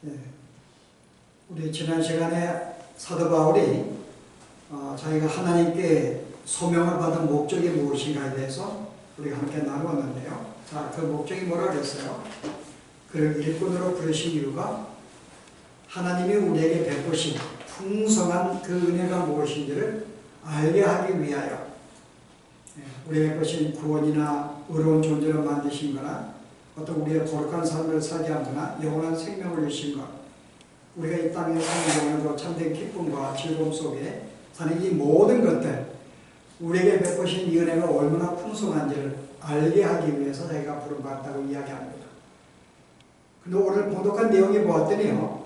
네. 우리 지난 시간에 사도 바울이 자기가 하나님께 소명을 받은 목적이 무엇인가에 대해서 우리가 함께 나누었는데요. 자, 그 목적이 뭐라 그랬어요? 그를 일꾼으로 부르신 이유가 하나님이 우리에게 베푸신 풍성한 그 은혜가 무엇인지를 알게 하기 위하여, 우리에게 베푸신 구원이나 의로운 존재로 만드신 거나 어떤 우리의 거룩한 삶을 살게 하거나 영원한 생명을 주신 것, 우리가 이 땅에 사는 동안에도 참된 기쁨과 즐거움 속에 사는 이 모든 것들, 우리에게 베푸신 이 은혜가 얼마나 풍성한지를 알게 하기 위해서 자기가 부름받았다고 이야기합니다. 근데 오늘 봉독한 내용이 보았더니요,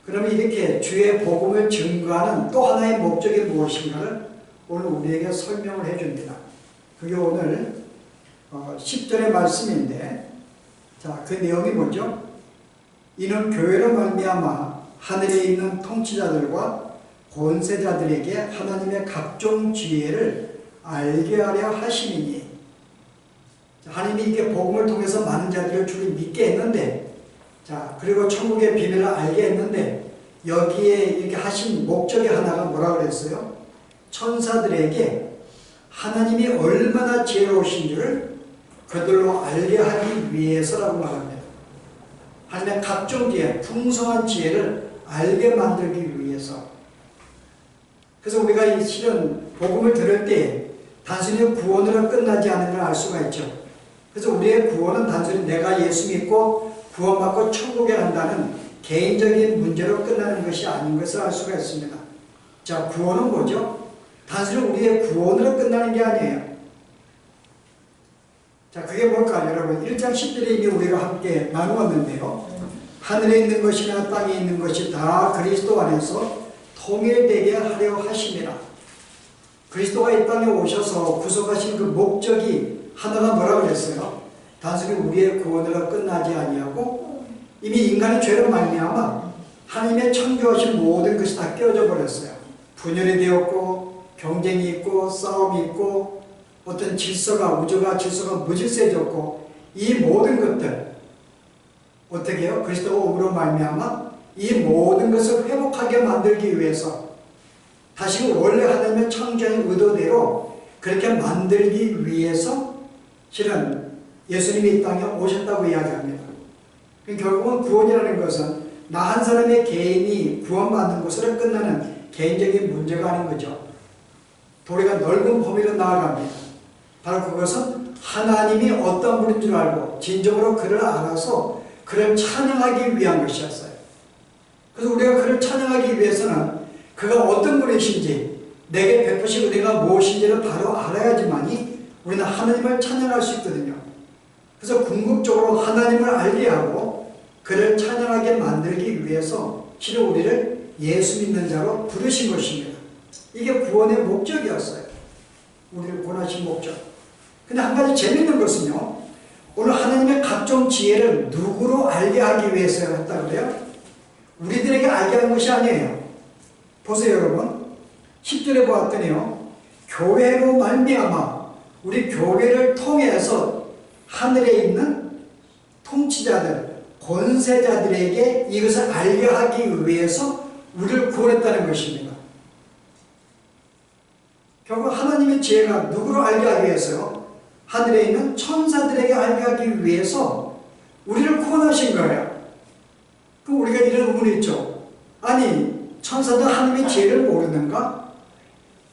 그러면 이렇게 주의 복음을 증거하는 또 하나의 목적이 무엇인가를 오늘 우리에게 설명을 해줍니다. 그게 오늘 10절의 말씀인데, 자, 그 내용이 뭐죠? 이는 교회로 말미암아 하늘에 있는 통치자들과 권세자들에게 하나님의 각종 지혜를 알게 하려 하심이니, 하나님이 이게 복음을 통해서 많은 자들을 주를 믿게 했는데, 자, 그리고 천국의 비밀을 알게 했는데, 여기에 이렇게 하신 목적의 하나가 뭐라고 그랬어요? 천사들에게 하나님이 얼마나 지혜로우신 줄을 그들로 알게 하기 위해서라고 말합니다. 하나님의 각종 지혜, 풍성한 지혜를 알게 만들기 위해서. 그래서 우리가 이 실은 복음을 들을 때 단순히 구원으로 끝나지 않는 걸 알 수가 있죠. 그래서 우리의 구원은 단순히 내가 예수 믿고 구원받고 천국에 간다는 개인적인 문제로 끝나는 것이 아닌 것을 알 수가 있습니다. 자, 구원은 뭐죠? 단순히 우리의 구원으로 끝나는 게 아니에요. 자, 그게 뭘까요, 여러분? 1장 10절에 이미 우리가 함께 나누었는데요. 하늘에 있는 것이나 땅에 있는 것이 다 그리스도 안에서 통일되게 하려 하심이라. 그리스도가 이 땅에 오셔서 구속하신 그 목적이 하나가 뭐라고 그랬어요? 단순히 우리의 구원으로 끝나지 아니하고 이미 인간의 죄로 말미암아 하나님의 창조하신 모든 것이 다 깨어져 버렸어요. 분열이 되었고 경쟁이 있고 싸움이 있고 어떤 질서가, 우주가 질서가 무질서해졌고, 이 모든 것들 어떻게 해요? 그리스도가 오므로 말미암아 이 모든 것을 회복하게 만들기 위해서 다시 원래 하나님의 창조의 의도대로 그렇게 만들기 위해서 실은 예수님이 이 땅에 오셨다고 이야기합니다. 결국은 구원이라는 것은 나 한 사람의 개인이 구원받는 것으로 끝나는 개인적인 문제가 아닌 거죠. 도리가 넓은 범위로 나아갑니다. 바로 그것은 하나님이 어떤 분인 줄 알고 진정으로 그를 알아서 그를 찬양하기 위한 것이었어요. 그래서 우리가 그를 찬양하기 위해서는 그가 어떤 분이신지, 내게 베푸신 은혜가 무엇인지를 바로 알아야지만이 우리는 하나님을 찬양할 수 있거든요. 그래서 궁극적으로 하나님을 알게 하고 그를 찬양하게 만들기 위해서 실은 우리를 예수 믿는 자로 부르신 것입니다. 이게 구원의 목적이었어요. 우리를 구원하신 목적. 근데 한 가지 재밌는 것은요, 오늘 하나님의 각종 지혜를 누구로 알게 하기 위해서 했다고 그래요? 우리들에게 알게 한 것이 아니에요. 보세요, 여러분. 10절에 보았더니요, 교회로 말미암아 우리 교회를 통해서 하늘에 있는 통치자들, 권세자들에게 이것을 알게 하기 위해서 우리를 구원했다는 것입니다. 결국 하나님의 지혜가 누구로 알게 하기 위해서요? 하늘에 있는 천사들에게 알게 하기 위해서 우리를 구원하신 거예요. 그럼 우리가 이런 의문이 있죠. 아니, 천사들 하나님의 지혜를 모르는가?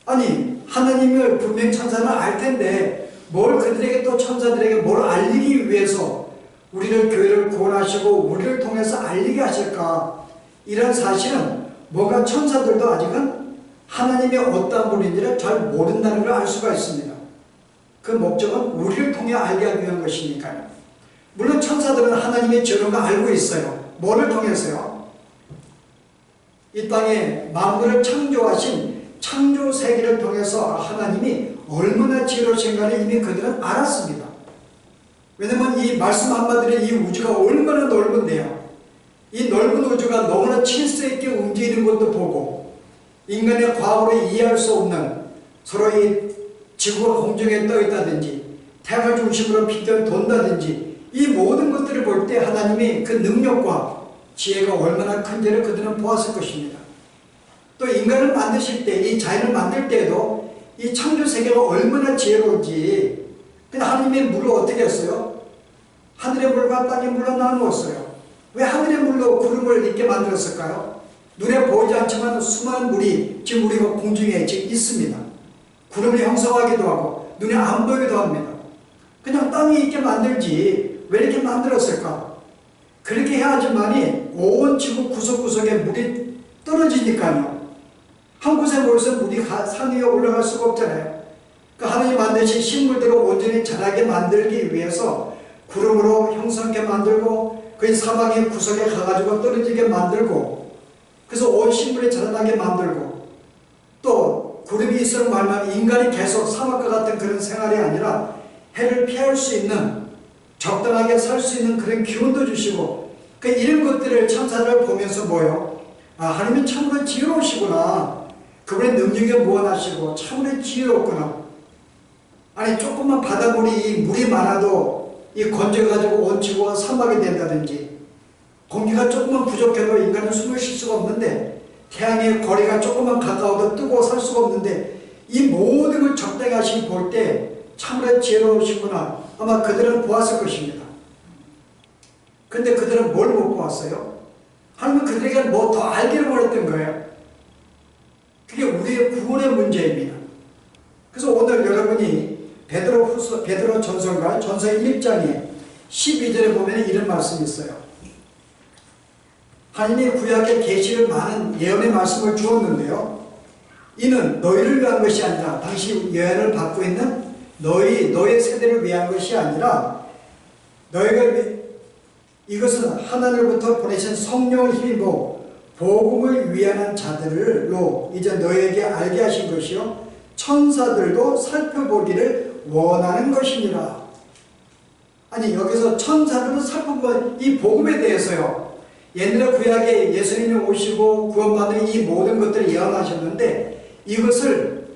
아니, 하나님을 분명히 천사는 알 텐데 뭘 그들에게 또 천사들에게 뭘 알리기 위해서 우리를 교회를 구원하시고 우리를 통해서 알리게 하실까? 이런 사실은 뭔가 천사들도 아직은 하나님이 어떤 분인지를 잘 모른다는 걸 알 수가 있습니다. 그 목적은 우리를 통해 알게 하기 위한 것이니까요. 물론 천사들은 하나님의 지혜를 알고 있어요. 뭐를 통해서요? 이 땅에 만물을 창조하신 창조 세계를 통해서 하나님이 얼마나 지혜로우신가를 이미 그들은 알았습니다. 왜냐하면 이 말씀 한마디로 이 우주가 얼마나 넓은데요. 이 넓은 우주가 너무나 질서 있게 움직이는 것도 보고 인간의 과거로 이해할 수 없는 서로 이 지구가 공중에 떠 있다든지 태양을 중심으로 빛을 돈다든지 이 모든 것들을 볼 때 하나님이 그 능력과 지혜가 얼마나 큰지를 그들은 보았을 것입니다. 또 인간을 만드실 때, 이 자연을 만들 때에도 이 창조 세계가 얼마나 지혜로운지. 근데 하나님의 물을 어떻게 했어요? 하늘의 물과 땅의 물로 나누었어요. 왜 하늘의 물로 구름을 있게 만들었을까요? 눈에 보이지 않지만 수많은 물이 지금 우리가 공중에 지금 있습니다. 구름을 형성하기도 하고 눈에 안 보이기도 합니다. 그냥 땅에 있게 만들지 왜 이렇게 만들었을까? 그렇게 해야지만이 온 지구 구석구석에 물이 떨어지니까요. 한 곳에 모여서 물이 산 위에 올라갈 수가 없잖아요. 그러니까 하나님 만드신 식물들을 온전히 자라게 만들기 위해서 구름으로 형성하게 만들고 그 사방의 구석에 가가지고 떨어지게 만들고 그래서 온 식물이 자라나게 만들고 또 구름이 있으면 말만 인간이 계속 사막과 같은 그런 생활이 아니라 해를 피할 수 있는 적당하게 살 수 있는 그런 기운도 주시고 이런 것들을 천사를 보면서 뭐요? 아, 하나님은 참으로 지혜로우시구나. 그분의 능력에 무한하시고 참으로 지혜롭구나. 아니 조금만 바닷물이 물이 많아도 이 건져가지고 온 지구가 사막이 된다든지 공기가 조금만 부족해도 인간은 숨을 쉴 수가 없는데 태양의 거리가 조금만 가까워도 뜨고 살 수가 없는데 이 모든 걸 적당히 하시고 볼 때 참으로 지혜로우시구나. 아마 그들은 보았을 것입니다. 근데 그들은 뭘 못 보았어요? 하나님은 그들에게 뭐 더 알기를 원했던 거예요. 그게 우리의 구원의 문제입니다. 그래서 오늘 여러분이 베드로 전서가 전서 1장에 12절에 보면 이런 말씀이 있어요. 하나님이 구약에 계시를 많은 예언의 말씀을 주었는데요. 이는 너희를 위한 것이 아니라 당시 예언을 받고 있는 너의 세대를 위한 것이 아니라 이것은 하나님으로부터 보내신 성령을 힘입어 복음을 위하는 자들로 이제 너에게 알게 하신 것이요 천사들도 살펴보기를 원하는 것이니라. 아니 여기서 천사들도 살펴보는 이 복음에 대해서요. 옛날에 구약에 예수님이 오시고 구원받는 이 모든 것들을 예언하셨는데 이것을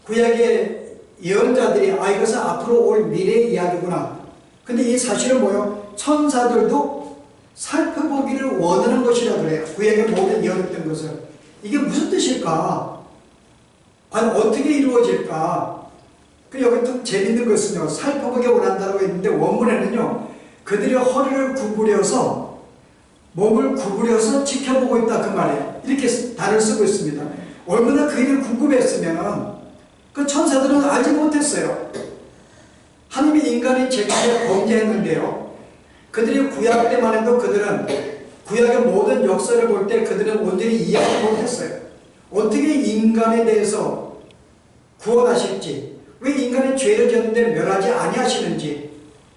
구약의 예언자들이 이것은 앞으로 올 미래의 이야기구나. 근데 이 사실은 뭐예요? 천사들도 살펴보기를 원하는 것이라 그래요. 구약의 모든 예언했던 것을. 이게 무슨 뜻일까? 과연 어떻게 이루어질까? 여기 좀 재밌는 것은요. 살펴보기 원한다고 했는데 원문에는요. 그들의 허리를 구부려서 몸을 구부려서 지켜보고 있다 그 말이에요. 이렇게 단어를 쓰고 있습니다. 얼마나 그 일이 궁금했으면 그 천사들은 알지 못했어요. 하나님이 인간이 죄악에 범죄했는데요. 그들이 구약 때만 해도 그들은 구약의 모든 역사를 볼 때 그들은 온전히 이해하지 못했어요. 어떻게 인간에 대해서 구원하실지, 왜 인간의 죄를 지었는데 멸하지 아니하시는지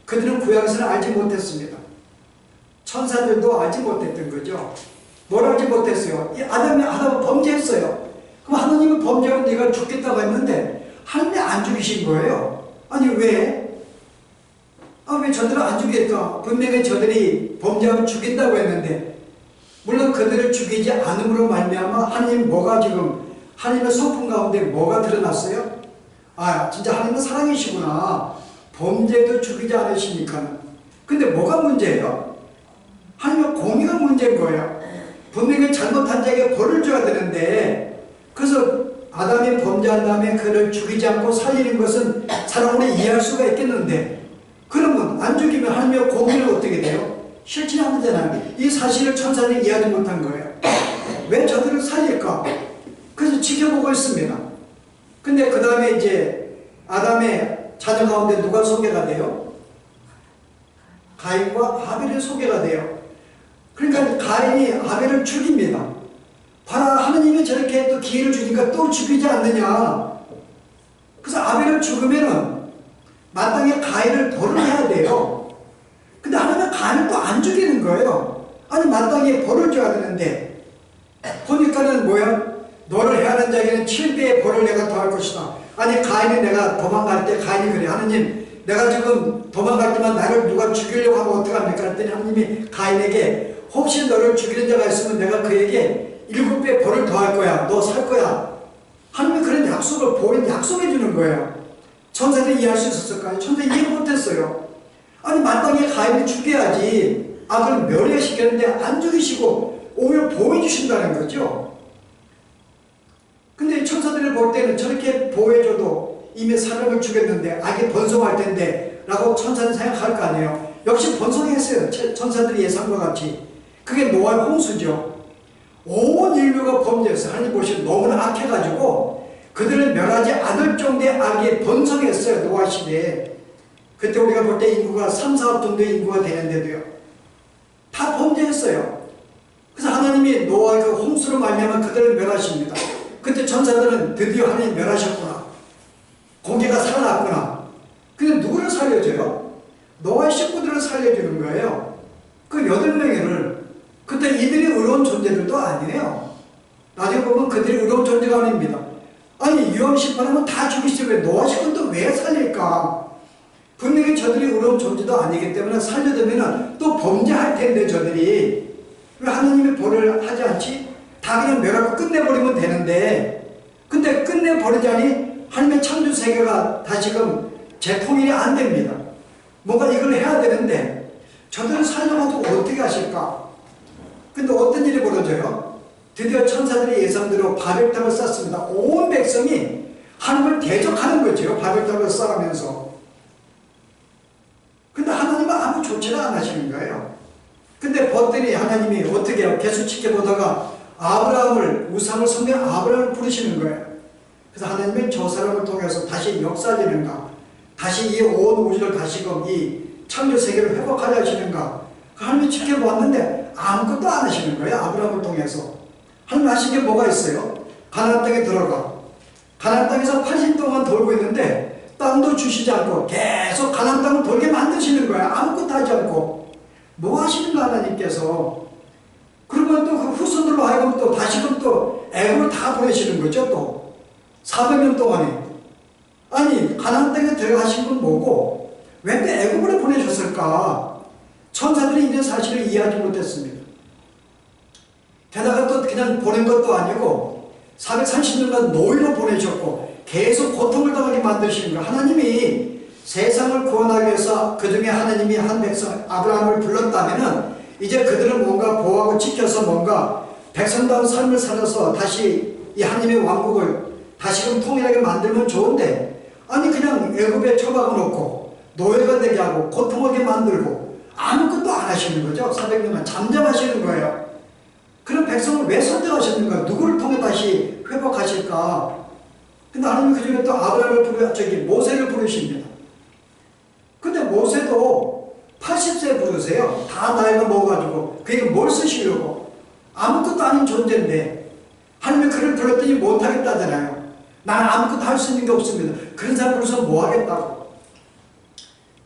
그들은 구약에서는 알지 못했습니다. 천사들도 알지 못했던 거죠. 뭘 알지 못했어요? 이 아담은 범죄했어요. 그럼 하나님은 범죄하고 네가 죽겠다고 했는데 하나님이 안 죽이신 거예요. 아니 왜? 왜 저들을 안 죽일까? 분명히 저들이 범죄하면 죽인다고 했는데 물론 그들을 죽이지 않음으로 말미암아 하나님 뭐가 지금 하나님의 성품 가운데 뭐가 드러났어요? 아 진짜 하나님은 사랑이시구나. 범죄도 죽이지 않으시니까. 근데 뭐가 문제예요? 하나님의 공의가 문제인 거예요. 분명히 잘못한 자에게 벌을 줘야 되는데 그래서 아담이 범죄한 다음에 그를 죽이지 않고 살리는 것은 사람으로 이해할 수가 있겠는데 그러면 안 죽이면 하나님의 공의는 어떻게 돼요? 실천이 안 되잖아요. 이 사실을 천사들이 이해하지 못한 거예요. 왜 저들을 살릴까? 그래서 지켜보고 있습니다. 근데 그 다음에 이제 아담의 자녀 가운데 누가 소개가 돼요? 가인과 아벨이 소개가 돼요. 그러니까 가인이 아벨을 죽입니다. 봐라 하나님이 저렇게 또 기회를 주니까 또 죽이지 않느냐. 그래서 아벨을 죽으면은 마땅히 가인을 벌을 해야 돼요. 근데 하나님은 가인을 또 안 죽이는 거예요. 아니 마땅히 벌을 줘야 되는데 보니까는 뭐야? 너를 해하는 자에게는 7배의 벌을 내가 더할 것이다. 아니 가인이 내가 도망갈 때 가인이 그래. 하나님 내가 지금 도망갈 때만 나를 누가 죽이려고 하면 어떡합니까? 그랬더니 하나님이 가인에게 혹시 너를 죽이는 자가 있으면 내가 그에게 7배의 벌을 더할 거야. 너 살 거야. 하나님이 그런 약속을 보인 약속해 주는 거예요. 천사들이 이해할 수 있었을까요? 천사들이 이해 못했어요. 아니 마땅히 가인을 죽여야지. 악을 멸해시켰는데 안 죽이시고 오히려 보호해주신다는 거죠. 근데 천사들을 볼 때는 저렇게 보호해줘도 이미 사람을 죽였는데 악이 번성할 텐데 라고 천사는 생각할 거 아니에요. 역시 번성했어요. 천사들이 예상과 같이. 그게 노아의 홍수죠. 온 인류가 범죄했어요. 하나님 보시면 너무나 악해가지고 그들을 멸하지 않을 정도의 악이 번성했어요. 노아 시대에. 그때 우리가 볼 때 인구가 3, 4억 정도의 인구가 되는데도요. 다 범죄했어요. 그래서 하나님이 노아의 그 홍수로 말미암아 그들을 멸하십니다. 그때 천사들은 드디어 하나님 멸하셨구나. 공개가 살아났구나. 근데 누구를 살려줘요? 노아의 식구들을 살려주는 거예요. 그 8명을. 그때 이들이 의로운 존재들도 아니에요. 나중에 보면 그들이 의로운 존재가 아닙니다. 아니 유언 심판하면 다 죽이시죠. 왜 노아 식구도 왜 살릴까? 분명히 저들이 의로운 존재도 아니기 때문에 살려두면 또 범죄할 텐데 저들이 왜 하나님의 벌을 하지 않지? 다 그냥 멸하고 끝내버리면 되는데 근데 끝내버리자니 하나님의 창조 세계가 다시금 재통일이 안 됩니다. 뭔가 이걸 해야 되는데 저들을 살려가지고 어떻게 하실까? 근데 어떤 일이 벌어져요? 드디어 천사들의 예상대로 바벨탑을 쌓습니다. 온 백성이 하나님을 대적하는 거죠. 바벨탑을 쌓으면서. 근데 하나님은 아무 조치를 안 하시는 거예요. 근데 벗더니 하나님이 어떻게 해요? 계속 지켜보다가 아브라함을 우상을 섬긴 아브라함을 부르시는 거예요. 그래서 하나님은 저 사람을 통해서 다시 역사하시는가? 다시 이 온 우주를 다시금 이 창조 세계를 회복하려 하시는가? 하나님이 지켜보았는데 아무것도 안 하시는 거예요. 아브라함을 통해서. 하나님 하신 게 뭐가 있어요? 가나안 땅에 들어가. 가나안 땅에서 80년 동안 돌고 있는데 땅도 주시지 않고 계속 가나안 땅을 돌게 만드시는 거예요. 아무것도 하지 않고. 뭐 하시는가 하나님께서. 그러면 또 그 후손들로 하여금 또 다시금 또 애굽을 다 보내시는 거죠. 또 400년 동안에. 아니 가나안 땅에 들어가신 건 뭐고 왜 또 애굽으로 보내셨을까? 천사들이 이런 사실을 이해하지 못했습니다. 게다가 또 그냥 보낸 것도 아니고 430년간 노예로 보내셨고 계속 고통을 당하게 만드시는 거예요. 하나님이 세상을 구원하기 위해서 그 중에 하나님이 한 백성 아브라함을 불렀다면 이제 그들을 뭔가 보호하고 지켜서 뭔가 백성다운 삶을 살아서 다시 이 하나님의 왕국을 다시금 통일하게 만들면 좋은데 아니 그냥 애굽에 처박아 놓고 노예가 되게 하고 고통하게 만들고 아무것도 안 하시는 거죠. 400년간 잠잠하시는 거예요. 그런 백성을 왜 선택하셨는가? 누구를 통해 다시 회복하실까? 근데 하나님이 그 중에 또 아브라함을 모세를 부르십니다. 근데 모세도 80세 부르세요. 다 나이가 먹어가지고 그에게 뭘 쓰시려고? 아무것도 아닌 존재인데 하나님이 그를 불렀더니 못하겠다잖아요. 나는 아무것도 할 수 있는 게 없습니다. 그런 사람 불러서 뭐 하겠다고?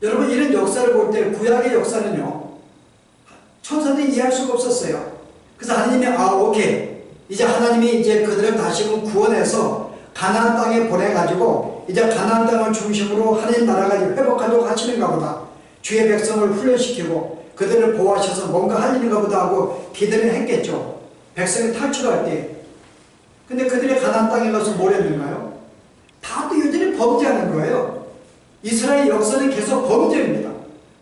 여러분 이런 역사를 볼 때 구약의 역사는요 천사들이 이해할 수가 없었어요. 그래서 하나님이 오케이 이제 하나님이 이제 그들을 다시금 구원해서 가나안 땅에 보내가지고 이제 가나안 땅을 중심으로 하나님 나라가 회복하려고 하시는가 보다. 주의 백성을 훈련시키고 그들을 보호하셔서 뭔가 하시는가 보다 하고 기대를 했겠죠. 백성이 탈출할 때. 근데 그들이 가나안 땅에 가서 뭘 했는가요? 다 또 여전히 범죄하는 거예요. 이스라엘 역사는 계속 범죄입니다.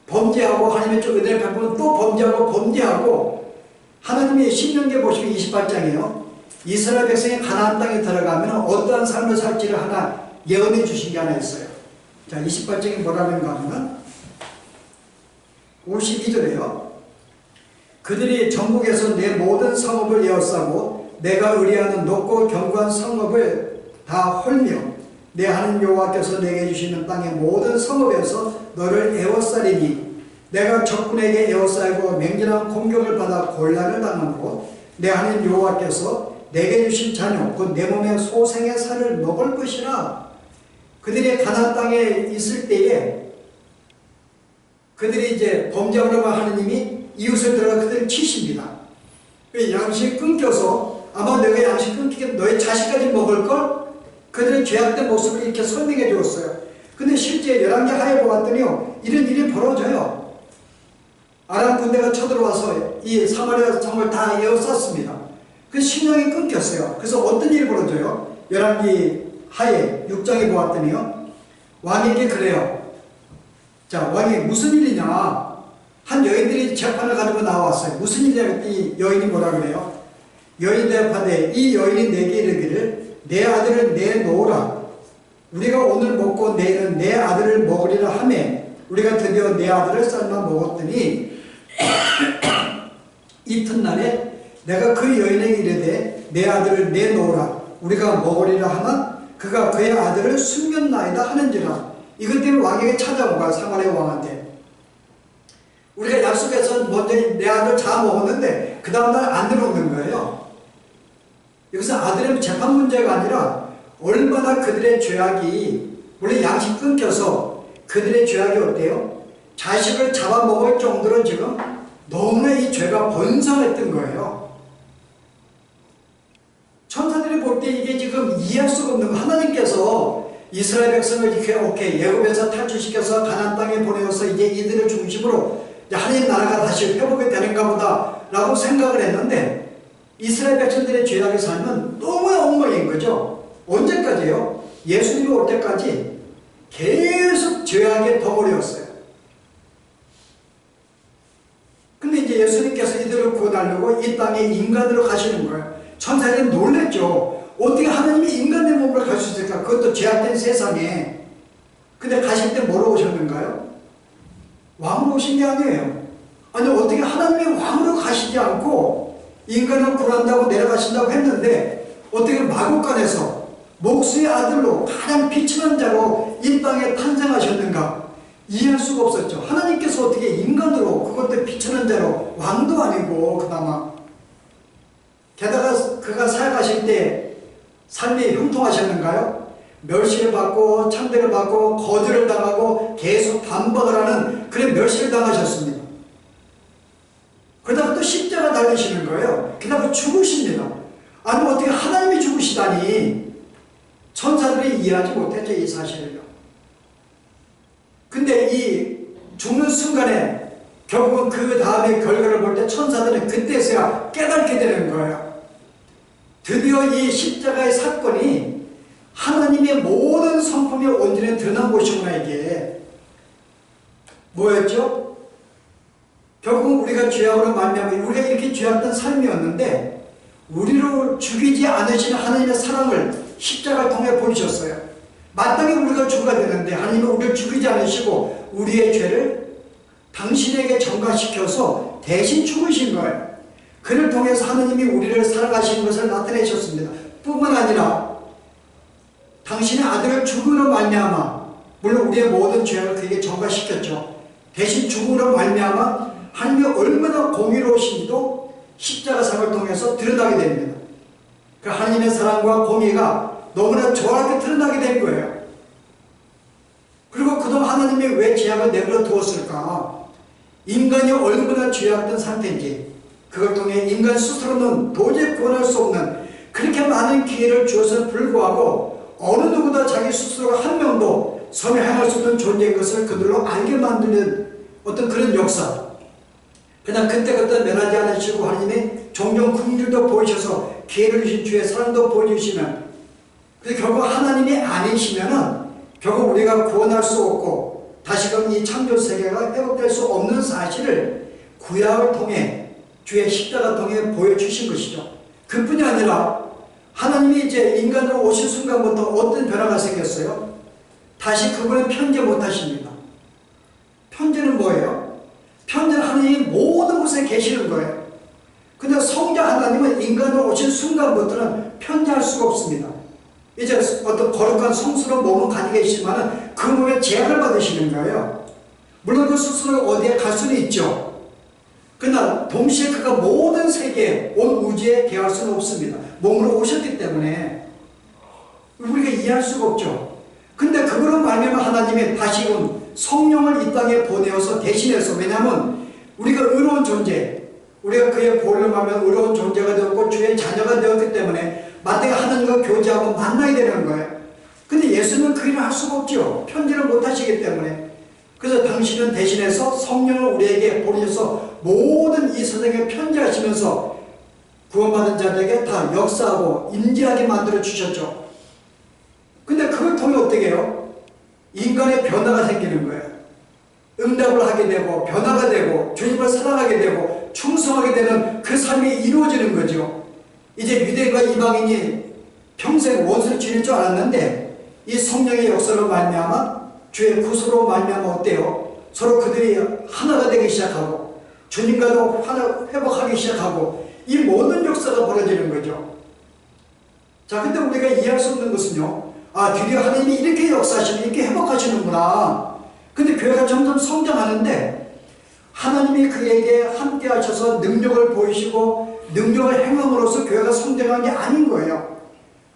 범죄하고 하나님의 쪽 은혜를 베푸면 또 범죄하고 범죄하고 하나님이 신명기에 보시면 28장이에요. 이스라엘 백성이 가나안 땅에 들어가면 어떠한 삶을 살지를 하나 예언해 주신 게 하나 있어요. 자, 28장이 뭐라는가 하면 52절에요. 그들이 전국에서 내 모든 성읍을 에워싸고 내가 의뢰하는 높고 견고한 성읍을 다 헐며 내 하나님 여호와께서 내게 주시는 땅의 모든 성읍에서 너를 에워싸리니 내가 적군에게 에워싸이고 맹렬한 공격을 받아 곤란을 당하고 내 하나님 여호와께서 내게 주신 자녀 곧 내 몸의 소생의 살을 먹을 것이라. 그들이 가나안 땅에 있을 때에 그들이 이제 범죄하려고 하느님이 이웃을 들어가 그들을 치십니다. 양식이 끊겨서 아마 내가 양식 끊기게 너의 자식까지 먹을걸? 그들의 죄악된 모습을 이렇게 설명해 주었어요. 근데 실제 11개 하에 보았더니요 이런 일이 벌어져요. 아람 군대가 쳐들어와서 이 사마리아 성을 다 에워쌌습니다. 그 식량이 끊겼어요. 그래서 어떤 일이 벌어져요? 11개 하에 6장에 보았더니요 왕에게 그래요. 자, 왕이 무슨 일이냐? 한 여인들이 재판을 가지고 나왔어요. 무슨 일이냐면 이 여인이 뭐라 그래요? 여인 대답하되 이 여인이 내게 이르기를 내 아들을 내놓으라. 우리가 오늘 먹고 내일은 내 아들을 먹으리라 하매 우리가 드디어 내 아들을 삶아 먹었더니 이튿날에 내가 그 여인에게 이르되 내 아들을 내놓으라. 우리가 먹으리라 하면 그가 그의 아들을 숨겼나이다 하는지라. 이것 때문에 왕에게 찾아온 거야. 사마리아 왕한테. 우리가 약속해서 먼저 내 아들 다 먹었는데 그 다음날 안 들어오는 거예요. 여기서 아들의 재판 문제가 아니라 얼마나 그들의 죄악이, 물론 양식 끊겨서 그들의 죄악이 어때요? 자식을 잡아먹을 정도로 지금 너무나 이 죄가 번성했던 거예요. 천사들이 볼 때 이게 지금 이해할 수가 없는 거. 하나님께서 이스라엘 백성을 이렇게 오케이 애굽에서 탈출시켜서 가나안 땅에 보내어서 이제 이들을 중심으로 하나님 나라가 다시 회복이 되는가 보다 라고 생각을 했는데 이스라엘 백성들의 죄악의 삶은 너무나 엉망인 거죠. 언제까지요? 예수님이 올 때까지 계속 죄악의 덩어리였어요. 근데 이제 예수님께서 이들을 구원하려고 이 땅에 인간으로 가시는 거예요. 천사들은 놀랬죠. 어떻게 하나님이 인간의 몸으로 갈 수 있을까? 그것도 죄악된 세상에. 근데 가실 때 뭐로 오셨는가요? 왕으로 오신 게 아니에요. 아니 어떻게 하나님의 왕으로 가시지 않고 인간을 구한다고 내려가신다고 했는데 어떻게 마국간에서 목수의 아들로 가장 비천한 자로 이 땅에 탄생하셨는가? 이해할 수가 없었죠. 하나님께서 어떻게 인간으로, 그것도 비천한 자로, 왕도 아니고 그나마, 게다가 그가 살아가실 때 삶이 형통하셨는가요? 멸시를 받고 참대를 받고 거절을 당하고 계속 반박을 하는 그런 멸시를 당하셨습니다. 그러다가 또 십자가 달리시는 거예요. 그러다가 죽으십니다. 아니 어떻게 하나님이 죽으시다니. 천사들이 이해하지 못했죠, 이 사실을요. 근데 이 죽는 순간에 결국은 그 다음에 결과를 볼 때 천사들은 그때서야 깨닫게 되는 거예요. 드디어 이 십자가의 사건이 하나님의 모든 성품이 온전히 드러난 곳이구나. 이게 뭐였죠? 결국은 우리가 죄악으로 말미암아 우리가 이렇게 죄악된 삶이었는데 우리를 죽이지 않으시는 하나님의 사랑을 십자가를 통해 보이셨어요. 마땅히 우리가 죽어야 되는데 하나님은 우리를 죽이지 않으시고 우리의 죄를 당신에게 전가시켜서 대신 죽으신 거예요. 그를 통해서 하나님이 우리를 살아가시는 것을 나타내셨습니다. 뿐만 아니라 당신의 아들을 죽음으로 말미암아, 물론 우리의 모든 죄를 그에게 전가시켰죠. 대신 죽음으로 말미암아 하나님이 얼마나 공의로우신지도 십자가상을 통해서 드러나게 됩니다. 그 하나님의 사랑과 공의가 너무나 정확하게 드러나게 된 거예요. 그리고 그동안 하나님이 왜 죄악을 내버려 두었을까? 인간이 얼마나 죄악된 상태인지, 그걸 통해 인간 스스로는 도저히 구원할 수 없는 그렇게 많은 기회를 주어서 불구하고 어느 누구나 자기 스스로가 한 명도 선을 행할 수 없는 존재인 것을 그들로 알게 만드는 어떤 그런 역사. 그냥 그때그때 면하지 않으시고 하나님이 종종 긍휼도 보이셔서 기회를 주신 주의 사랑도 보여주시면, 그래서 결국 하나님이 아니시면은 결국 우리가 구원할 수 없고 다시금 이 창조 세계가 회복될 수 없는 사실을 구약을 통해 주의 십자가 통해 보여주신 것이죠. 그뿐이 아니라 하나님이 이제 인간으로 오신 순간부터 어떤 변화가 생겼어요? 다시 그분은 편재 못하십니다. 편재는 뭐예요? 편재는 하나님이 모든 곳에 계시는 거예요. 근데 성자 하나님은 인간으로 오신 순간부터는 편재할 수가 없습니다. 이제 어떤 거룩한 성스러운 몸은 가지고 계시지만 그 몸에 제약을 받으시는 거예요. 물론 그 스스로 어디에 갈 수는 있죠. 그러나 동시에 그가 모든 세계, 온 우주에 계할 수는 없습니다. 몸으로 오셨기 때문에 우리가 이해할 수가 없죠. 근데 그거로 말미암아 하나님이 다시금 성령을 이 땅에 보내어서 대신해서, 왜냐하면 우리가 의로운 존재, 우리가 그의 보혈로 말하면 의로운 존재가 되었고 주의 자녀가 되었기 때문에 마땅히 하나님과 교제하고 만나야 되는 거예요. 근데 예수는 그 일을 할 수가 없죠. 편지를 못 하시기 때문에. 그래서 당신은 대신해서 성령을 우리에게 보내셔서 모든 이 세상에 편지하시면서 구원받은 자들에게 다 역사하고 인지하게 만들어 주셨죠. 근데 그걸 통해 어떻게 해요? 인간의 변화가 생기는 거예요. 응답을 하게 되고 변화가 되고 주님을 사랑하게 되고 충성하게 되는 그 삶이 이루어지는 거죠. 이제 유대인과 이방인이 평생 원수를 지낼 줄 알았는데 이 성령의 역사로 말미암아 주의 구속으로 말미암아 어때요? 서로 그들이 하나가 되기 시작하고 주님과도 회복하기 시작하고 이 모든 역사가 벌어지는 거죠. 자, 근데 우리가 이해할 수 없는 것은요, 아, 드디어 하나님이 이렇게 역사하시고 이렇게 회복하시는구나. 근데 교회가 점점 성장하는데 하나님이 그에게 함께 하셔서 능력을 보이시고 능력을 행함으로써 교회가 성장한 게 아닌 거예요.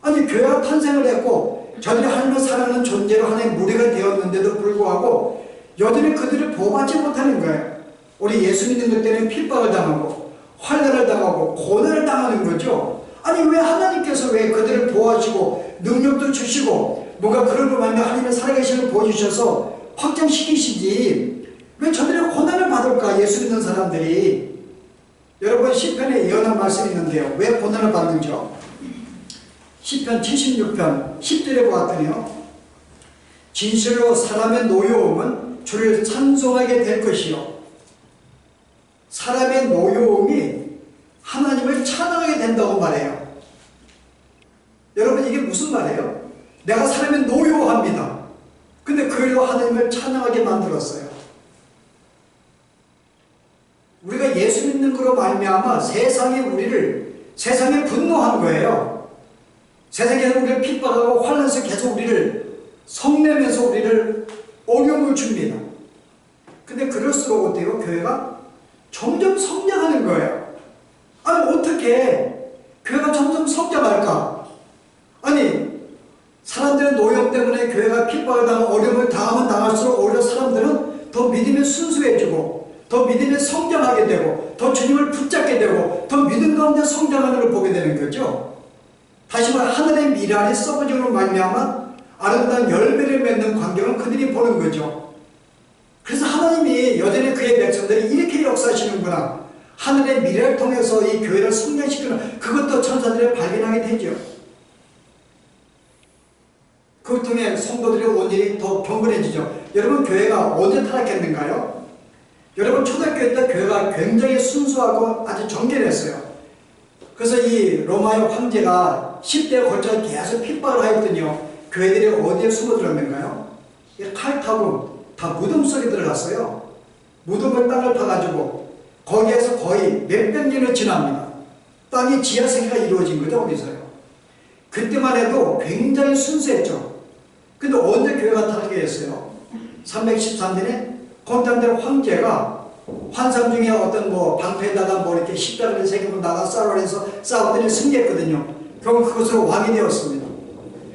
아니, 교회가 탄생을 했고 저들이 하나님을 사랑하는 존재로 하나님의 무리가 되었는데도 불구하고 여전히 그들을 보호받지 못하는 거예요. 우리 예수 믿는 것 때문에 핍박을 당하고 환난을 당하고 고난을 당하는 거죠. 아니, 왜 하나님께서 왜 그들을 보호하시고 능력도 주시고 뭔가 그런 걸 말면 하나님의 살아계심을 보여주셔서 확장시키시지 왜 저들이 고난을 받을까? 예수 믿는 사람들이. 여러분, 시편에 예언한 말씀이 있는데요, 왜 고난을 받는죠? 시편 76편 10절에 보았더니요, 진실로 사람의 노여움은 주를 찬송하게 될 것이요, 사람의 노여움이 하나님을 찬양하게 된다고 말해요. 여러분, 이게 무슨 말이에요? 내가 사람의 노여워합니다. 근데 그 일로 하나님을 찬양하게 만들었어요. 우리가 예수 믿는 거로 말미암아 세상에 분노한 거예요. 세상에서 우리를 핍박하고 환난 속에 계속 우리를 성내면서 우리를 어려움을 줍니다. 근데 그럴수록 어때요? 교회가 점점 성장하는 거예요. 아니, 어떻게 교회가 점점 성장할까? 아니, 사람들의 노역 때문에 교회가 핍박을 당하고 어려움을 당하면 당할수록 오히려 사람들은 더 믿음이 순수해지고 더 믿음이 성장하게 되고 더 주님을 붙잡게 되고 더 믿음 가운데 성장하는 걸 보게 되는 거죠. 다시 말해, 하늘의 미랄이 썩어짐으로 말미암아 아름다운 열매를 맺는 광경을 그들이 보는 거죠. 그래서 하나님이 여전히 그의 백성들이 이렇게 역사하시는구나, 하늘의 미래를 통해서 이 교회를 성장시키는 그것도 천사들이 발견하게 되죠. 그걸 통해 성도들의 온전히 더 경건해지죠. 여러분, 교회가 언제 타락했는가요? 여러분, 초대교회 때 교회가 굉장히 순수하고 아주 정결했어요. 그래서 이 로마의 황제가 10대에 걸쳐 계속 핍박을 하였더니요, 교회들이 어디에 숨어들었는가요? 칼 타고 다 무덤 속에 들어갔어요. 무덤을 땅을 파가지고 거기에서 거의 몇백 년을 지납니다. 땅이 지하세계가 이루어진 거죠, 거기서요. 그때만 해도 굉장히 순수했죠. 근데 언제 교회가 타락했어요? 313년에 콘스탄티노 황제가 환상 중에 어떤 방패에다가 이렇게 십자가를 새기고 나가 싸우면서 싸우더니 승리했거든요. 결국 그것으로 왕이 되었습니다.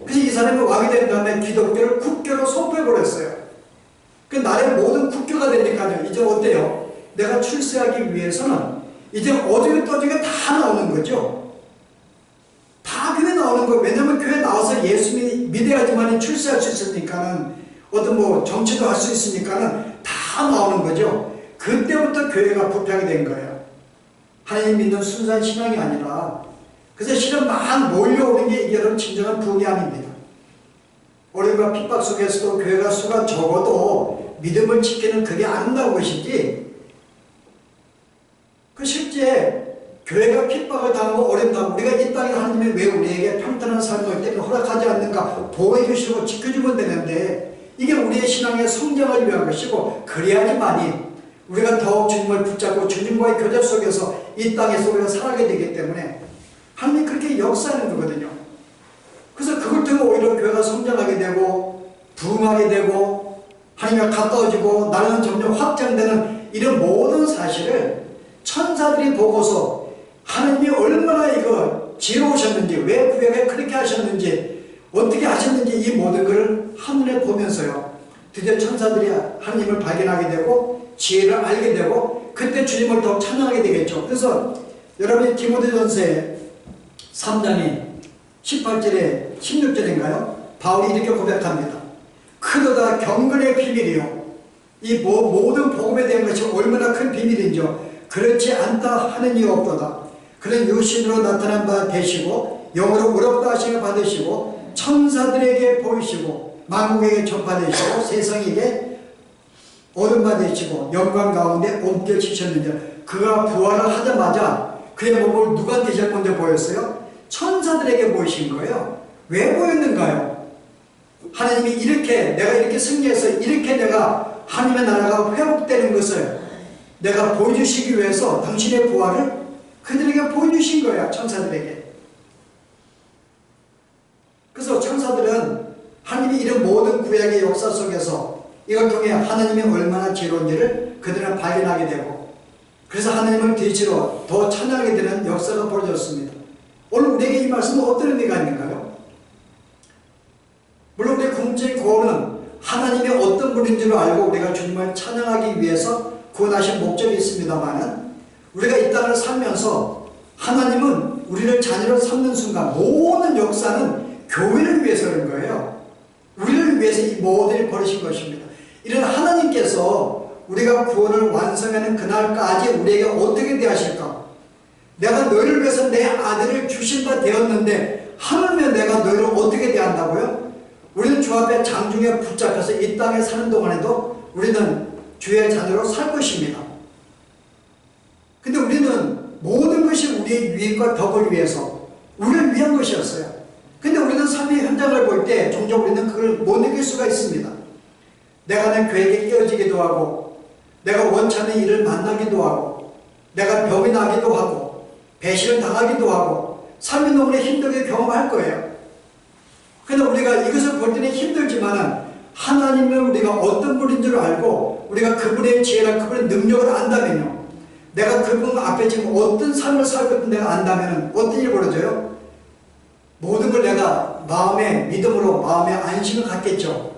그래서 이 사람이 왕이 된 다음에 기독교를 국교로 선포해버렸어요. 그 나라의 모든 국교가 되니까요, 이제 어때요? 내가 출세하기 위해서는 이제 어디에 떠지게 다 나오는 거죠. 다 교회 나오는 거예요. 왜냐하면 교회 나와서 예수 믿어야지만 출세할 수 있으니까는, 어떤 정치도 할 수 있으니까는 다 나오는 거죠. 그때부터 교회가 부패하게 된 거예요. 하나님 믿는 순수한 신앙이 아니라. 그래서 실은 막 몰려오는 게 이게 여러분 진정한 부흥이 아닙니다. 어려움과 핍박 속에서도 교회가 수가 적어도 믿음을 지키는 그게 아름다운 것이지, 그 실제 교회가 핍박을 당하고 어려움 당하고 우리가 이 땅에 하나님이 왜 우리에게 평탄한 삶을 때문에 허락하지 않는가, 보호해 주시고 지켜주면 되는데, 이게 우리의 신앙의 성장을 위한 것이고, 그래야지만이 우리가 더욱 주님을 붙잡고 주님과의 교제 속에서 이 땅에서 우리가 살아가게 되기 때문에 하나님이 그렇게 역사하는 거거든요. 그래서 그걸 통해 오히려 교회가 성장하게 되고 부흥하게 되고 하나님과 가까워지고 나라는 점점 확장되는 이런 모든 사실을 천사들이 보고서 하나님이 얼마나 이거 지혜로우셨는지, 왜 구약에 그렇게 하셨는지, 어떻게 하셨는지 이 모든 것을 하늘에 보면서요, 드디어 천사들이 하나님을 발견하게 되고 지혜를 알게 되고 그때 주님을 더 찬양하게 되겠죠. 그래서 여러분이 디모데전서에 3장이 18절에 16절인가요? 바울이 이렇게 고백합니다. 크도다 경건의 비밀이요, 이 모든 복음에 대한 것이 얼마나 큰 비밀인지요, 그렇지 않다 하는 이 없도다. 그는 유신으로 나타난 바 되시고 영으로 의롭다 하심을 받으시고 천사들에게 보이시고 만국에게 전파되시고 세상에게 어둠만 되시고 영광 가운데 옮겨지셨는데 그가 부활을 하자마자 그의 몸을 누구한테 제일 먼저 보였어요? 천사들에게 보이신 거예요. 왜 보였는가요? 하나님이 이렇게 내가 이렇게 승리해서 이렇게 내가 하나님의 나라가 회복되는 것을 내가 보여주시기 위해서 당신의 부활을 그들에게 보여주신 거야. 천사들에게. 그래서 천사들은 하나님이 이런 모든 구약의 역사 속에서 이걸 통해 하나님이 얼마나 지혜로운지를 그들은 발견하게 되고 그래서 하나님을 뒤치러 더 찬양하게 되는 역사가 벌어졌습니다. 오늘 우리에게 이 말씀은 어떤 의미가 있는가요? 물론 우리의 궁극적인 구원은 하나님이 어떤 분인 줄 알고 우리가 주님을 찬양하기 위해서 구원하신 목적이 있습니다만 우리가 이 땅을 살면서 하나님은 우리를 자녀로 삼는 순간 모든 역사는 교회를 위해서 그런 거예요. 우리를 위해서 이 모든 일을 벌이신 것입니다. 이런 하나님께서 우리가 구원을 완성하는 그날까지 우리에게 어떻게 대하실까? 내가 너희를 위해서 내 아들을 주신 바 되었는데 하물며 내가 너희를 어떻게 대한다고요? 우리는 주 앞에 장중에 붙잡혀서 이 땅에 사는 동안에도 우리는 주의 자녀로 살 것입니다. 근데 우리는 모든 것이 우리의 유익과 덕을 위해서 우리를 위한 것이었어요. 근데 우리는 삶의 현장을 볼 때 종종 우리는 그걸 못 느낄 수가 있습니다. 내가 내 계획에 깨어지기도 하고 내가 원치 않는 일을 만나기도 하고 내가 병이 나기도 하고 배신을 당하기도 하고 삶이 너무나 힘들게 경험할 거예요. 그런데 우리가 이것을 볼 때는 힘들지만 하나님을 우리가 어떤 분인 줄 알고 우리가 그분의 지혜나 그분의 능력을 안다면요, 내가 그분 앞에 지금 어떤 삶을 살고 있는 내가 안다면 어떤 일이 벌어져요? 모든 걸 내가 마음의 믿음으로 마음의 안심을 갖겠죠.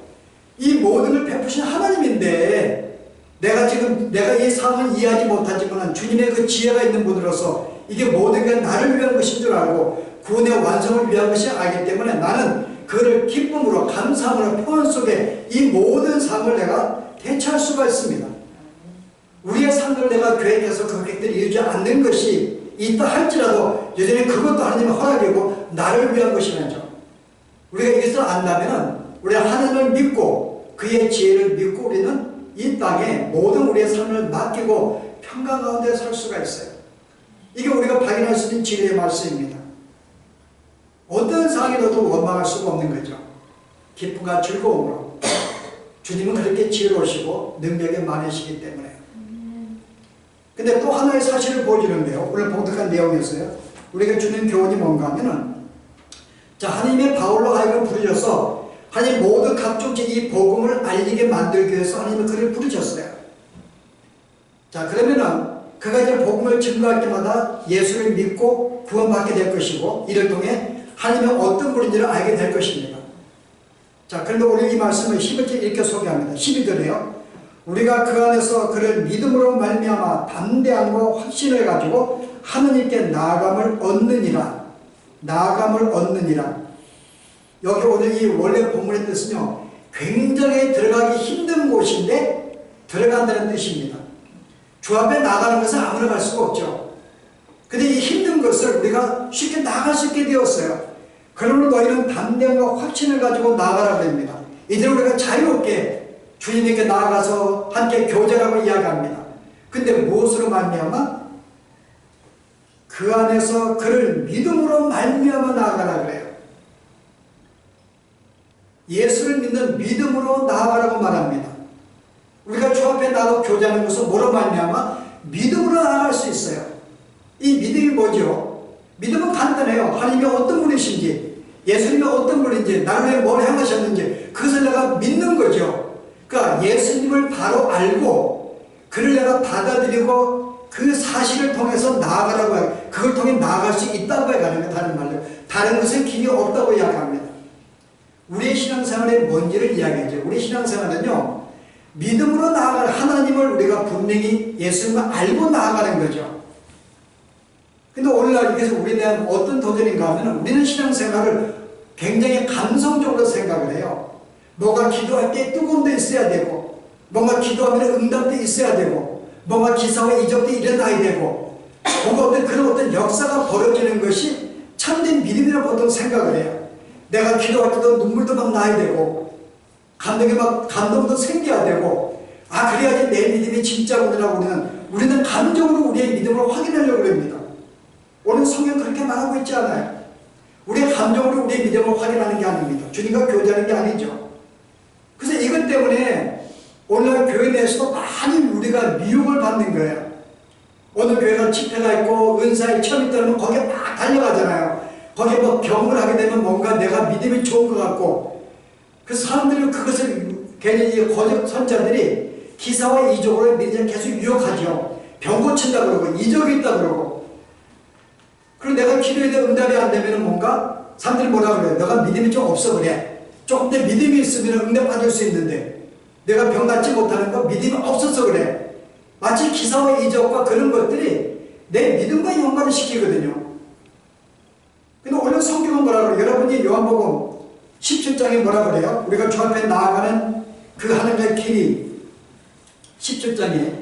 이 모든 걸 베푸신 하나님인데 내가 이 상황을 이해하지 못하지만 주님의 그 지혜가 있는 분으로서 이게 모든 게 나를 위한 것인 줄 알고 구원의 완성을 위한 것이 알기 때문에 나는 그를 기쁨으로 감사함으로 평안 속에 이 모든 삶을 내가 대처할 수가 있습니다. 우리의 삶을 내가 계획해서 그 계획들을 이루지 않는 것이 있다 할지라도 여전히 그것도 하나님의 허락이고 나를 위한 것이라죠. 우리가 이것을 안다면 우리가 하나님을 믿고 그의 지혜를 믿고 우리는 이 땅에 모든 우리의 삶을 맡기고 평강 가운데 살 수가 있어요. 이게 우리가 발견할 수 있는 진리의 말씀입니다. 어떤 상황에도 원망할 수가 없는 거죠. 기쁨과 즐거움으로. 주님은 그렇게 지혜로우시고 능력이 많으시기 때문에. 근데 또 하나의 사실을 보여주는데요. 오늘 봉독한 내용이었어요. 우리가 주는 교훈이 뭔가 하면은, 자, 하나님의 바울로 하여금 부르셔서 하나님 모든 각종 이 복음을 알리게 만들기 위해서 하나님은 그를 부르셨어요. 자, 그러면은 그가 이제 복음을 증거할 때마다 예수를 믿고 구원받게 될 것이고 이를 통해 하나님의 어떤 분인지를 알게 될 것입니다. 자, 그런데 오늘 이 말씀을 11절 이렇게 소개합니다. 12절에요. 우리가 그 안에서 그를 믿음으로 말미암아 담대함과 확신을 가지고 하느님께 나아감을 얻느니라. 나아감을 얻느니라. 여기 오늘 이 원래 본문의 뜻은요, 굉장히 들어가기 힘든 곳인데 들어간다는 뜻입니다. 주 앞에 나가는 것은 아무나 갈 수가 없죠. 근데 이 힘든 것을 우리가 쉽게 나갈 수 있게 되었어요. 그러므로 너희는 담대함과 확신을 가지고 나아가라고 합니다. 이제 우리가 자유롭게 주님에게 나아가서 함께 교제라고 이야기합니다. 근데 무엇으로 말미암아? 그 안에서 그를 믿음으로 말미암아 나아가라 그래요. 예수를 믿는 믿음으로 나아가라고 말합니다. 우리가 주 앞에 나가고 교제하는 것은 뭐로 말미암아? 믿음으로 나아갈 수 있어요. 이 믿음이 뭐죠? 믿음은 간단해요. 하나님이 어떤 분이신지, 예수님이 어떤 분인지, 나를 위해 뭘 행하셨는지 그것을 내가 믿는 거죠. 그러니까 예수님을 바로 알고 그를 내가 받아들이고 그 사실을 통해서 나아가라고 해요. 그걸 통해 나아갈 수 있다고 해가는 거 다른 말로. 다른 것은 길이 없다고 이야기합니다. 우리의 신앙생활의 뭔지를 이야기하죠. 우리 신앙생활은요, 믿음으로 나아가는 하나님을 우리가 분명히 예수님을 알고 나아가는 거죠. 근데 오늘날 이게서 우리에 대한 어떤 도전인가 하면 우리는 신앙생활을 굉장히 감성적으로 생각을 해요. 뭔가 기도할 때 뜨거움도 있어야 되고, 뭔가 기도하면 응답도 있어야 되고, 뭔가 기사와 이적도 일어나야 되고, 뭔가 그런 어떤 역사가 벌어지는 것이 참된 믿음이라고 보통 생각을 해요. 내가 기도할 때도 눈물도 막 나야 되고, 감동도 생겨야 되고, 그래야지 내 믿음이 진짜구나라고 우리는 감정으로 우리의 믿음을 확인하려고 합니다. 오늘 성경 그렇게 말하고 있지 않아요? 우리의 감정으로 우리의 믿음을 확인하는 게 아닙니다. 주님과 교제하는 게 아니죠. 그래서 이것 때문에 오늘날 교회 내에서도 많이 우리가 미혹을 받는 거예요. 어느 교회가 집회가 있고 은사에 체험이 있다면 거기에 막 달려가잖아요. 거기에 뭐 경험을 하게 되면 뭔가 내가 믿음이 좋은 것 같고, 그 사람들은 그것을 괜히 이 거짓 선자들이 기사와 이적으로 믿음을 계속 유혹하죠. 병 고친다 그러고 이적이 있다 그러고. 그리고 내가 기도해도 응답이 안 되면 뭔가 사람들이 뭐라 그래요? 너가 믿음이 좀 없어 그래. 조금 더 믿음이 있으면 응답 받을 수 있는데 내가 병 낫지 못하는 거 믿음이 없어서 그래. 마치 기사와 이적과 그런 것들이 내 믿음과 연관을 시키거든요. 근데 오늘 성경은 뭐라 그래요? 여러분이 요한복음 17장에 뭐라 그래요? 우리가 주 앞에 나아가는 그 하늘의 길이 17장에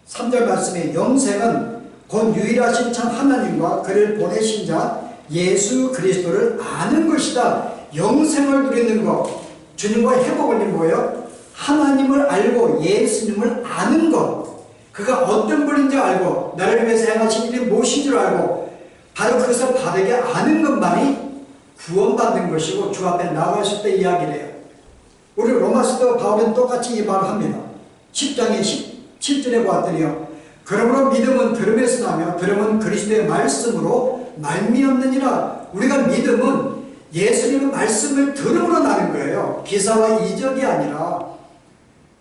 3절 말씀에 영생은 곧 유일하신 참 하나님과 그를 보내신 자 예수 그리스도를 아는 것이다. 영생을 누리는 것, 주님과 회복을 뭐예요? 하나님을 알고 예수님을 아는 것, 그가 어떤 분인지 알고 나를 위해서 행하신 일이 무엇인 줄 알고 바로 그것을 바르게 아는 것만이 구원받는 것이고 주 앞에 나아갔을 때 이야기를 해요. 우리 로마서도 바울은 똑같이 이 말을 합니다. 10장의 17절에 보았더니요, 그러므로 믿음은 들음에서 나며 들음은 그리스도의 말씀으로 말미암느니라. 우리가 믿음은 예수님의 말씀을 들음으로 나는 거예요. 기사와 이적이 아니라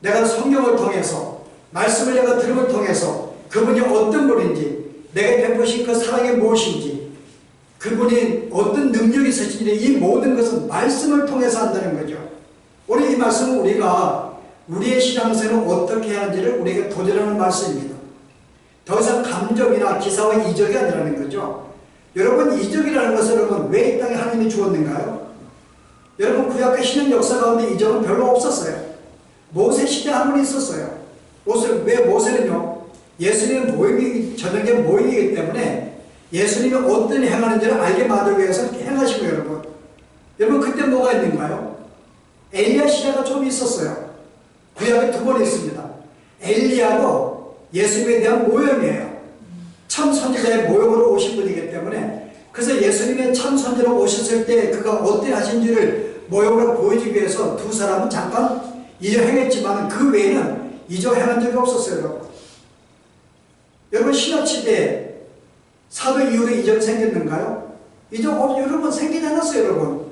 내가 성경을 통해서 말씀을 내가 들음을 통해서 그분이 어떤 분인지, 내게 베푸신 그 사랑이 무엇인지, 그분이 어떤 능력이 있으신지, 이 모든 것은 말씀을 통해서 한다는 거죠. 오늘 이 말씀은 우리가 우리의 신앙생활을 어떻게 하는지를 우리에게 도전하는 말씀입니다. 더 이상 감정이나 기사와 이적이 아니라는 거죠. 여러분, 이적이라는 것은 여러분 왜 이 땅에 하나님이 주었는가요? 여러분, 구약의 신약 역사 가운데 이적은 별로 없었어요. 모세 시대 한 번 있었어요. 왜 모세는요? 예수님의 모형이 저녁에 모형이기 때문에 예수님이 어떤 행하는지를 알게 만들기 위해서 행하시고 여러분. 여러분, 그때 뭐가 있는가요? 엘리야 시대가 좀 있었어요. 구약에 2번 있습니다. 엘리야도 예수님에 대한 모형이에요. 참 선지자의 모형으로 오신 분이기 때문에, 그래서 예수님의 참 선지자로 오셨을 때 그가 어떻게 하신지를 모형으로 보여주기 위해서 두 사람은 잠깐 이적 행했지만 그 외에는 이적 행한 적이 없었어요. 여러분, 여러분 신학시대에 사도 이후로 이적 생겼는가요? 이적 여러 번 생기지 않았어요. 여러분,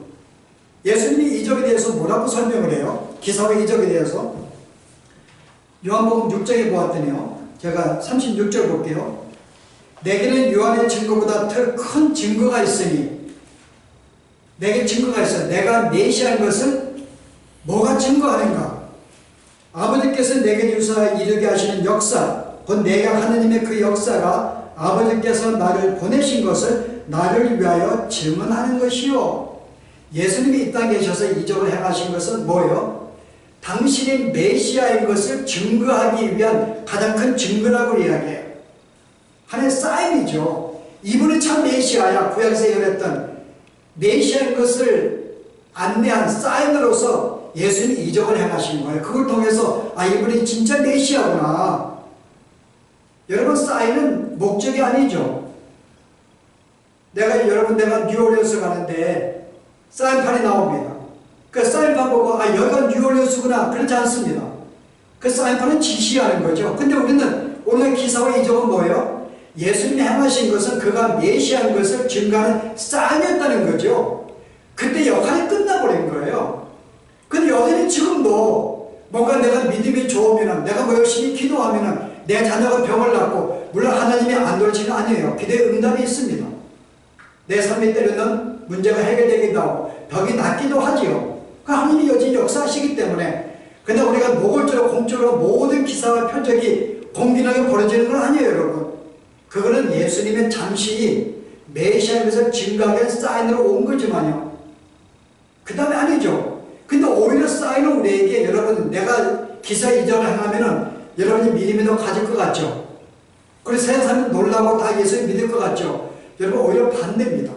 예수님이 이적에 대해서 뭐라고 설명을 해요? 기사와 이적에 대해서 요한복음 6장에 보았더니요, 제가 36절 볼게요. 내게는 요한의 증거보다 더 큰 증거가 있으니, 내게 증거가 있어요. 내가 메시아인 것을 뭐가 증거하는가? 아버지께서 내게 주사 이르게 하시는 역사, 곧 내가 하느님의 그 역사가 아버지께서 나를 보내신 것을 나를 위하여 증언하는 것이요. 예수님이 이 땅에 계셔서 이적을 행하신 것은 뭐예요? 당신이 메시아인 것을 증거하기 위한 가장 큰 증거라고 이야기해요. 하나의 사인이죠. 이분은 참 메시아야. 구약에서 예언했던 메시아인 것을 안내한 사인으로서 예수님이 이적을 행하신 거예요. 그걸 통해서 이분이 진짜 메시아구나. 여러분, 사인은 목적이 아니죠. 내가 뉴올리언스 가는데 사인판이 나옵니다. 그 사인판 보고 여기가 뉴올리언스구나, 그렇지 않습니다. 그 사인판은 지시하는 거죠. 근데 우리는 오늘 기사와 이적은 뭐예요? 예수님이 행하신 것은 그가 메시아인 것을 증거하는 사인이었다는 거죠. 그때 역할이 끝나버린 거예요. 근데 여전히 지금도 뭔가 내가 믿음이 좋으면, 내가 열심히 기도하면 내 자녀가 병을 낫고, 물론 하나님이 안 돌지는 아니에요. 기도에 응답이 있습니다. 내 삶에 때로는 문제가 해결되기도 하고 병이 낫기도 하지요. 그 하나님이 여전히 역사하시기 때문에. 근데 우리가 노골적으로 공적으로 모든 기사와 표적이 공균하게 벌어지는 건 아니에요. 여러분, 그거는 예수님의 잠시 메시아인 것을 증거하기 위한 사인으로 온 거지만요, 그 다음에 아니죠. 근데 오히려 사인은 우리에게, 여러분, 내가 기사 이적을 행하면은 여러분이 믿음이 더 가질 것 같죠? 그래서 세상은 놀라고 다 예수님 믿을 것 같죠? 여러분, 오히려 반대입니다.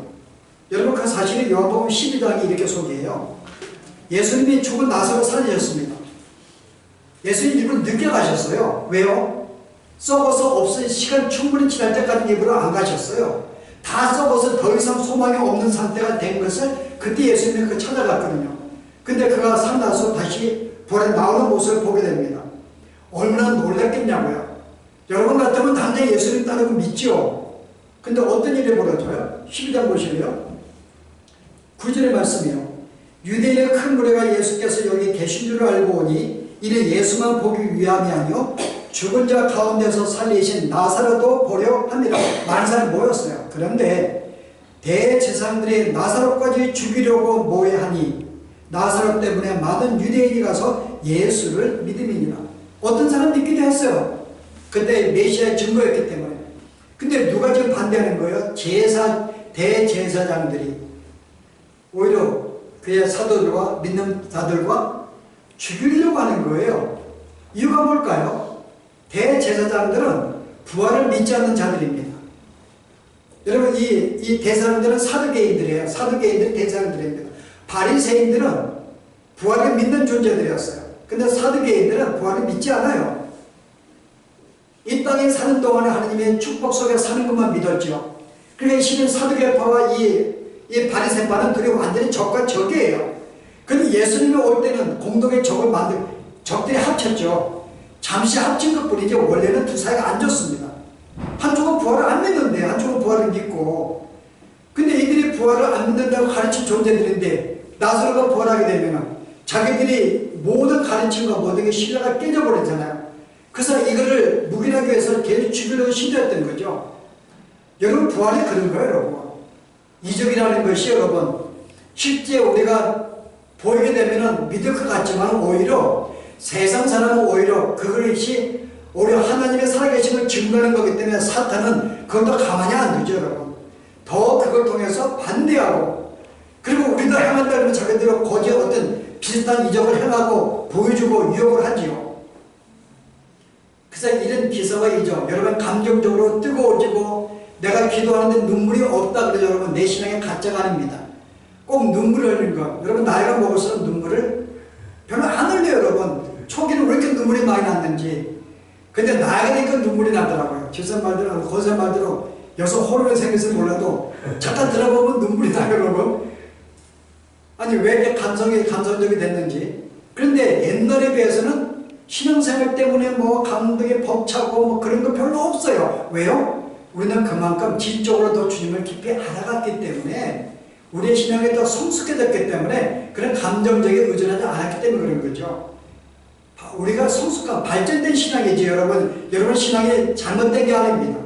여러분, 그 사실이 요한복음 12장이 이렇게 소개해요. 예수님이 죽은 나사로 살리셨습니다. 예수님 일부러 늦게 가셨어요. 왜요? 썩어서 없은 시간 충분히 지날 때까지 일부러 안 가셨어요. 다 썩어서 더 이상 소망이 없는 상태가 된 것을 그때 예수님이 그 찾아갔거든요. 근데 그가 살아나서 다시 부활에 나오는 모습을 보게 됩니다. 얼마나 놀랐겠냐고요. 여러분 같으면 당장 예수님 따르고 믿죠. 근데 어떤 일이 벌어져요? 12장 보시면요. 9절의 말씀이요. 유대인의 큰 무리가 예수께서 여기 계신 줄 알고 오니 이는 예수만 보기 위함이 아니요 죽은 자 가운데서 살리신 나사로도 보려 합니다. 많은 사람이 모였어요. 그런데 대제사장들이 나사로까지 죽이려고 모여하니 나사로 때문에 많은 유대인이 가서 예수를 믿음이니라. 어떤 사람 믿기도 했어요. 그때 메시아의 증거였기 때문에. 근데 누가 지금 반대하는 거예요? 대제사장들이 오히려 그의 사도들과 믿는 자들과 죽이려고 하는 거예요. 이유가 뭘까요? 대제사장들은 부활을 믿지 않는 자들입니다. 여러분 이 대사장들은 사두개인들이에요. 사두개인들이 대사장들입니다. 바리새인들은 부활을 믿는 존재들이었어요. 근데 사두개인들은 부활을 믿지 않아요. 이 땅에 사는 동안에 하나님의 축복 속에 사는 것만 믿었죠. 그러니까 신은 사두개파와 이 바리새파는 둘이 완전히 적과 적이에요. 근데 예수님이 올 때는 공동의 적을 적들이 합쳤죠. 잠시 합친 것 뿐이지 원래는 두 사이가 안 좋습니다. 한쪽은 부활을 안 믿는데 한쪽은 부활을 믿고. 근데 이들이 부활을 안 믿는다고 가르친 존재들인데 나사로가 부활하게 되면 자기들이 모든 가르침과 모든 게 신뢰가 깨져버리잖아요. 그래서 이거를 묵인하기 위해서 계속 죽이려고 시도했던 거죠. 여러분 부활이 그런 거예요. 여러분 이적이라는 것이 여러분 실제 우리가 보이게 되면 믿을 것 같지만 오히려 세상 사람은 오히려 그것이 오히려 하나님의 살아계심을 증거하는 거기 때문에 사탄은 그것도 가만히 안 두죠. 여러분 더 그걸 통해서 반대하고 그리고 우리도 행한다 그러면 자기들은 거기에 어떤 비슷한 이적을 행하고 보여주고 유혹을 하지요. 그래서 이런 기사와 이적 여러분 감정적으로 뜨거워지고 내가 기도하는데 눈물이 없다 그래서 여러분 내 신앙의 가짜가 아닙니다. 꼭 눈물을 흘리는 것. 여러분 나이가 먹을수록 눈물을 별로 안 흘려요. 여러분 초기는 왜 이렇게 눈물이 많이 났는지. 근데 나이가 되니까 눈물이 나더라고요. 지선 말대로 고선 말대로 여기서 호르몬 생겨서 몰라도 잠깐 들어보면 눈물이 나요. 여러분 아니 왜 이렇게 감성적이 됐는지. 그런데 옛날에 비해서는 신앙생활 때문에 뭐 감동이 벅차고 뭐 그런 거 별로 없어요. 왜요? 우리는 그만큼 지적으로 더 주님을 깊이 알아갔기 때문에 우리의 신앙이 더 성숙해졌기 때문에 그런 감정적인 의존하지 않았기 때문에 그런 거죠. 우리가 성숙한 발전된 신앙이지 여러분. 여러분 신앙이 잘못된 게 아닙니다.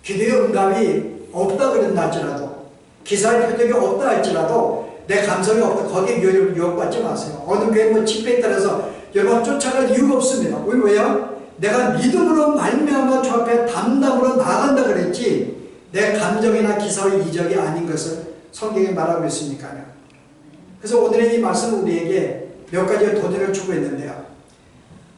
기도의 응답이 없다 그런다 할지라도 기사의 표적이 없다 할지라도 내 감성이 없다 거기에 유혹받지 마세요. 어느 교회 뭐 집회에 따라서 여러분 쫓아갈 이유가 없습니다. 왜요? 내가 믿음으로 말미암아 주 앞에 담담으로 나간다 그랬지 내 감정이나 기사의 이적이 아닌 것을 성경이 말하고 있으니까요. 그래서 오늘의 이 말씀은 우리에게 몇 가지의 도전을 주고 있는데요.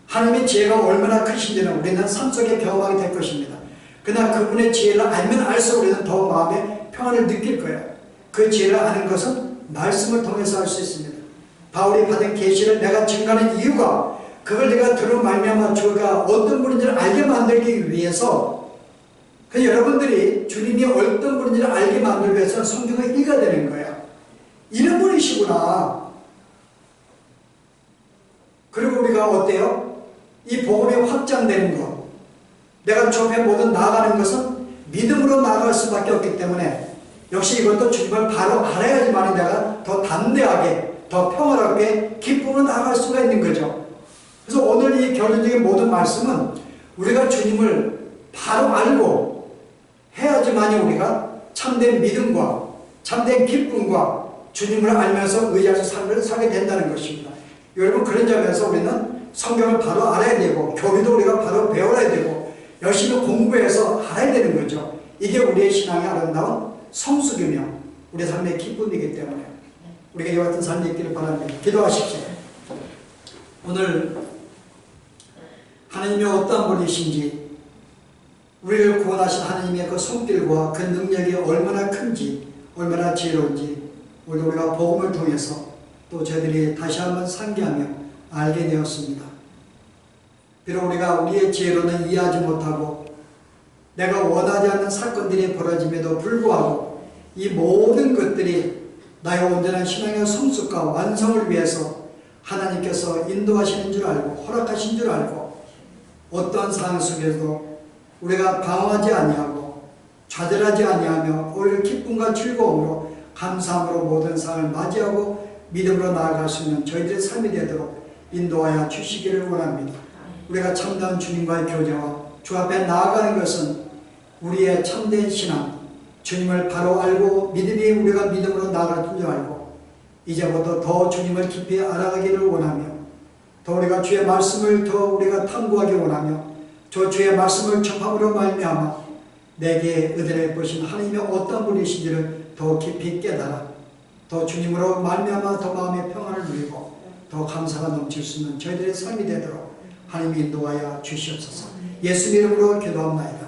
하나님의 지혜가 얼마나 크신지는 우리는 삶 속에 경험하게 될 것입니다. 그러나 그분의 지혜를 알면 알수록 우리는 더 마음의 평안을 느낄 거예요. 그 지혜를 아는 것은 말씀을 통해서 할 수 있습니다. 바울이 받은 계시를 내가 증거하는 이유가 그걸 내가 들은 말미암아 주가 어떤 분인지를 알게 만들기 위해서 그래서 여러분들이 주님이 어떤 분인지를 알게 만들기 위해서 성경을 읽어야 되는 거예요. 이런 분이시구나. 그리고 우리가 어때요? 이 복음이 확장되는 것 내가 주 앞에 모든 나아가는 것은 믿음으로 나아갈 수밖에 없기 때문에 역시 이것도 주님을 바로 알아야지만 내가 더 담대하게 더 평화롭게 기쁨으로 나아갈 수가 있는 거죠. 그래서 오늘 이 결론적인 모든 말씀은 우리가 주님을 바로 알고 해야지만이 우리가 참된 믿음과 참된 기쁨과 주님을 알면서 의지하는 삶을 살게 된다는 것입니다. 여러분 그런 점에서 우리는 성경을 바로 알아야 되고 교리도 우리가 바로 배워야 되고 열심히 공부해서 알아야 되는 거죠. 이게 우리의 신앙의 아름다운 성숙이며 우리 삶의 기쁨이기 때문에 우리가 이와 같은 삶이 있기를 바랍니다. 기도하십시오. 오늘 하나님이 어떠한 분이신지 우리를 구원하신 하나님의 그 손길과 그 능력이 얼마나 큰지 얼마나 지혜로운지 오늘 우리가 복음을 통해서 또 저희들이 다시 한번 상기하며 알게 되었습니다. 비록 우리가 우리의 지혜로는 이해하지 못하고 내가 원하지 않는 사건들이 벌어짐에도 불구하고 이 모든 것들이 나의 온전한 신앙의 성숙과 완성을 위해서 하나님께서 인도하시는 줄 알고 허락하신 줄 알고 어떠한 상황 속에서도 우리가 방황하지 아니하고 좌절하지 아니하며 오히려 기쁨과 즐거움으로 감사함으로 모든 상황을 맞이하고 믿음으로 나아갈 수 있는 저희들의 삶이 되도록 인도하여 주시기를 원합니다. 우리가 참다운 주님과의 교제와 주 앞에 나아가는 것은 우리의 참된 신앙, 주님을 바로 알고 믿음이 우리가 믿음으로 나아갈 줄 알고 이제부터 더 주님을 깊이 알아가기를 원하며 더 우리가 주의 말씀을 더 우리가 탐구하기 원하며 저 주의 말씀을 접함으로 말미암아 내게 은혜를 보신 하나님의 어떤 분이신지를 더 깊이 깨달아 더 주님으로 말미암아 더 마음의 평안을 누리고 더 감사가 넘칠 수 있는 저희들의 삶이 되도록 하나님이 인도하여 주시옵소서. 예수 이름으로 기도합나이다.